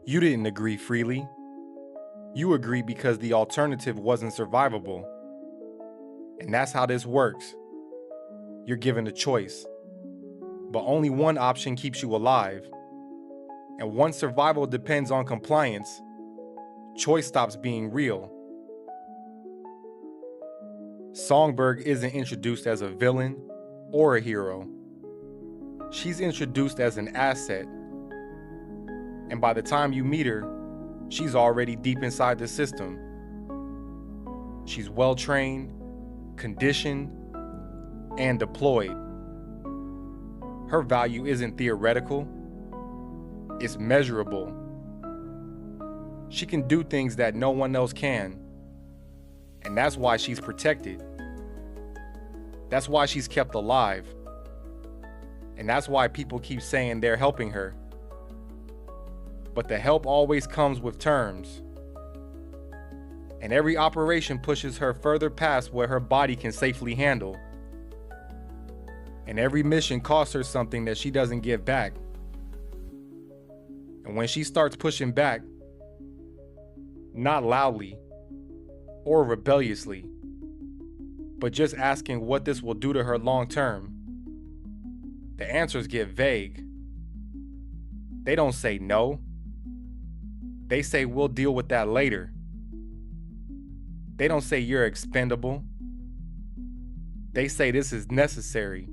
You didn't agree freely. You agreed because the alternative wasn't survivable. And that's how this works. You're given a choice, but only one option keeps you alive. And once survival depends on compliance, choice stops being real. Songbird isn't introduced as a villain or a hero. She's introduced as an asset. And by the time you meet her, she's already deep inside the system. She's well trained, conditioned, and deployed. Her value isn't theoretical, it's measurable. She can do things that no one else can. And that's why she's protected. That's why she's kept alive. And that's why people keep saying they're helping her. But the help always comes with terms. And every operation pushes her further past what her body can safely handle. And every mission costs her something that she doesn't give back. And when she starts pushing back, not loudly or rebelliously, but just asking what this will do to her long term, the answers get vague. They don't say no. They say we'll deal with that later. They don't say you're expendable. They say this is necessary.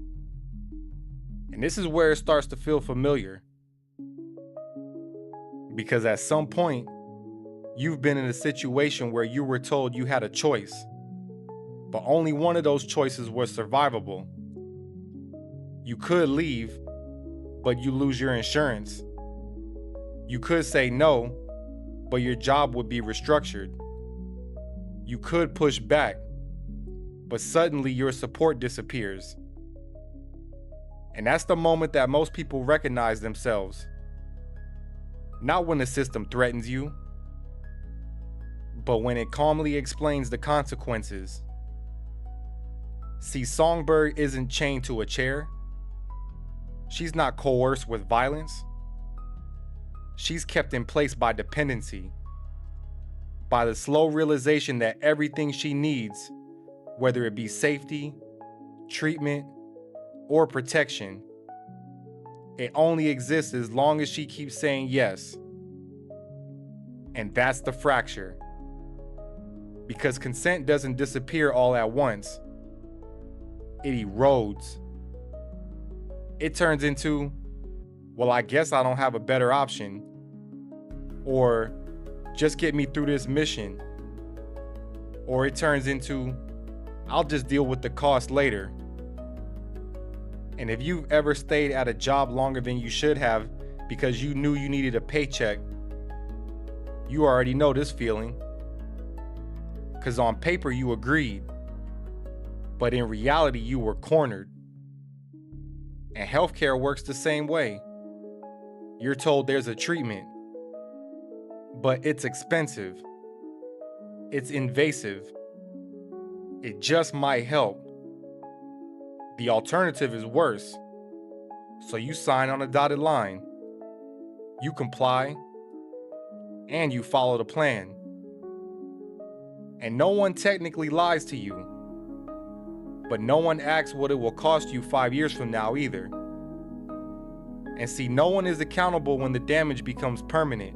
And this is where it starts to feel familiar. Because at some point, you've been in a situation where you were told you had a choice, but only one of those choices was survivable. You could leave, but you lose your insurance. You could say no, but your job would be restructured. You could push back, but suddenly your support disappears. And that's the moment that most people recognize themselves. Not when the system threatens you, but when it calmly explains the consequences. See, Songbird isn't chained to a chair. She's not coerced with violence. She's kept in place by dependency, by the slow realization that everything she needs, whether it be safety, treatment, or protection, it only exists as long as she keeps saying yes. And that's the fracture. Because consent doesn't disappear all at once. It erodes. It turns into, well, I guess I don't have a better option. Or, just get me through this mission. Or it turns into, I'll just deal with the cost later. And if you've ever stayed at a job longer than you should have because you knew you needed a paycheck, you already know this feeling. Because on paper you agreed, but in reality you were cornered. And healthcare works the same way. You're told there's a treatment, but it's expensive. It's invasive. It just might help. The alternative is worse. So you sign on a dotted line. You comply, and you follow the plan. And no one technically lies to you. But no one asks what it will cost you 5 years from now either. And see, no one is accountable when the damage becomes permanent.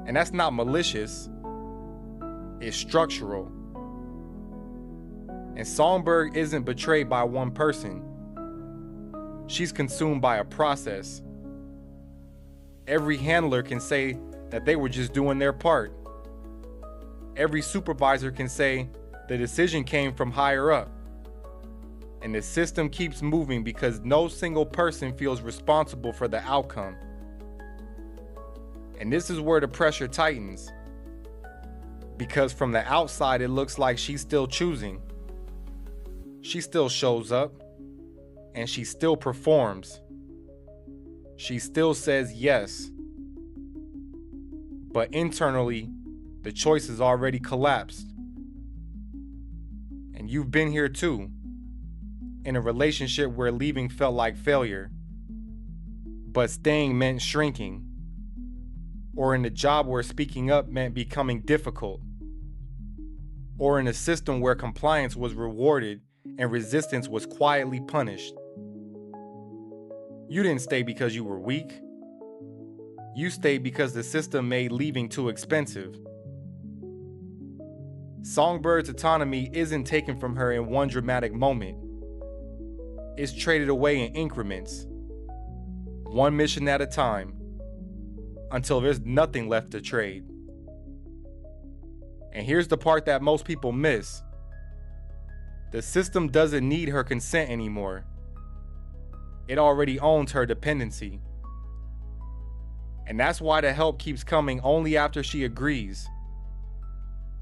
And that's not malicious. It's structural. And Songbird isn't betrayed by one person. She's consumed by a process. Every handler can say that they were just doing their part. Every supervisor can say the decision came from higher up. And the system keeps moving because no single person feels responsible for the outcome. And this is where the pressure tightens. Because from the outside, it looks like she's still choosing. She still shows up, and she still performs. She still says yes. But internally, the choice has already collapsed. And you've been here too, in a relationship where leaving felt like failure, but staying meant shrinking. or in a job where speaking up meant becoming difficult, or in a system where compliance was rewarded and resistance was quietly punished. You didn't stay because you were weak. You stayed because the system made leaving too expensive. Songbird's autonomy isn't taken from her in one dramatic moment. It's traded away in increments, one mission at a time, until there's nothing left to trade. And here's the part that most people miss. The system doesn't need her consent anymore. It already owns her dependency. And that's why the help keeps coming only after she agrees.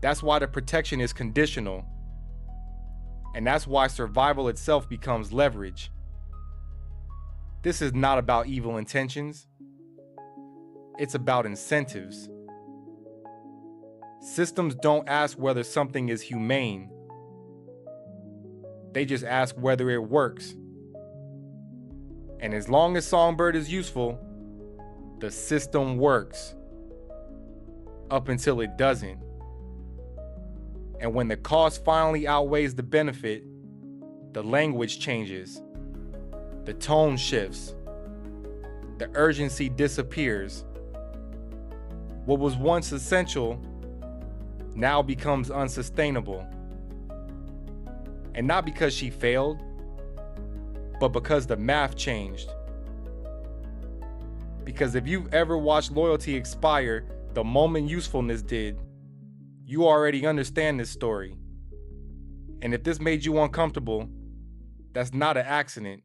That's why the protection is conditional. And that's why survival itself becomes leverage. This is not about evil intentions. It's about incentives. Systems don't ask whether something is humane. They just ask whether it works. And as long as Songbird is useful, the system works. Up until it doesn't. And when the cost finally outweighs the benefit, the language changes. The tone shifts. The urgency disappears. What was once essential now becomes unsustainable. And not because she failed, but because the math changed. Because if you've ever watched loyalty expire the moment usefulness did, you already understand this story. And if this made you uncomfortable, that's not an accident.